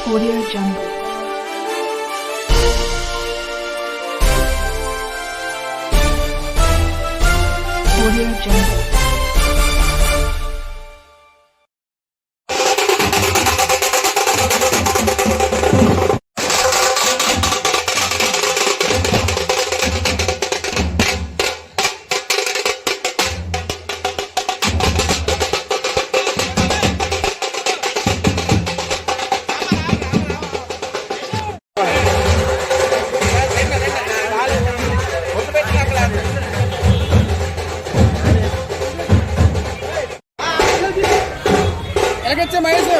Audio Jungle. Audio Jungle. ఎలాగొచ్చా Mahesh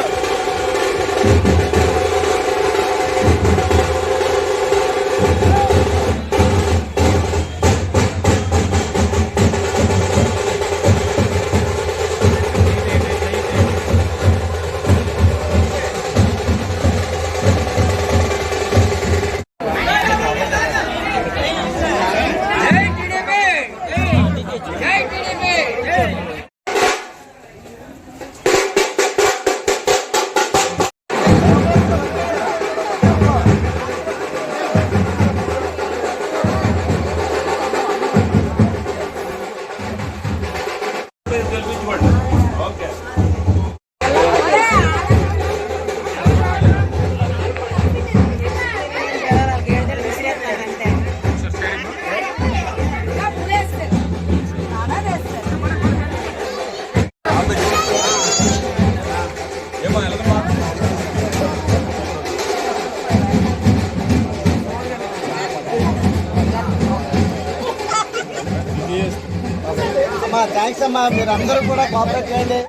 అమ్మా thanks అమ్మా, మీరు అందరూ కూడా కోఆపరేట్ చేయండి.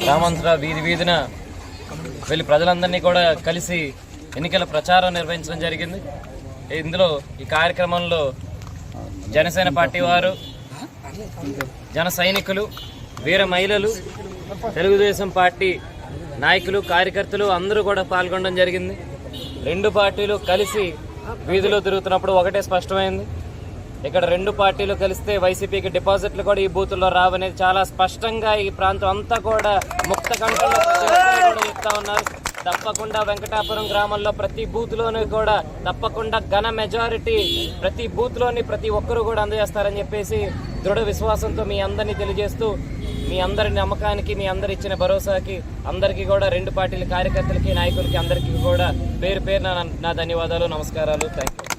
గ్రామాంతర వీధిన వెళ్ళి ప్రజలందరినీ కూడా కలిసి ఎన్నికల ప్రచారం నిర్వహించడం జరిగింది. ఇందులో ఈ కార్యక్రమంలో జనసేన పార్టీ వారు, జన సైనికులు, వీర మహిళలు, తెలుగుదేశం పార్టీ నాయకులు, కార్యకర్తలు అందరూ కూడా పాల్గొనడం జరిగింది. రెండు పార్టీలు కలిసి వీధిలో తిరుగుతున్నప్పుడు ఒకటే స్పష్టమైంది, ఇక్కడ రెండు పార్టీలు కలిస్తే వైసీపీకి డిపాజిట్లు కూడా ఈ బూతుల్లో రావనేది చాలా స్పష్టంగా ఈ ప్రాంతం అంతా కూడా ముక్త కంఠంలో కూడా చెప్తా ఉన్నారు. తప్పకుండా వెంకటాపురం గ్రామంలో ప్రతి బూత్లోనూ కూడా తప్పకుండా ఘన మెజారిటీ ప్రతి బూత్లోని ప్రతి ఒక్కరూ కూడా అందజేస్తారని చెప్పేసి దృఢ విశ్వాసంతో మీ అందరినీ తెలియజేస్తూ, మీ అందరి నమ్మకానికి, మీ అందరు ఇచ్చిన భరోసాకి అందరికీ కూడా రెండు పార్టీల కార్యకర్తలకి, నాయకులకి అందరికీ కూడా పేరు పేరున నా ధన్యవాదాలు, నమస్కారాలు. Thank you.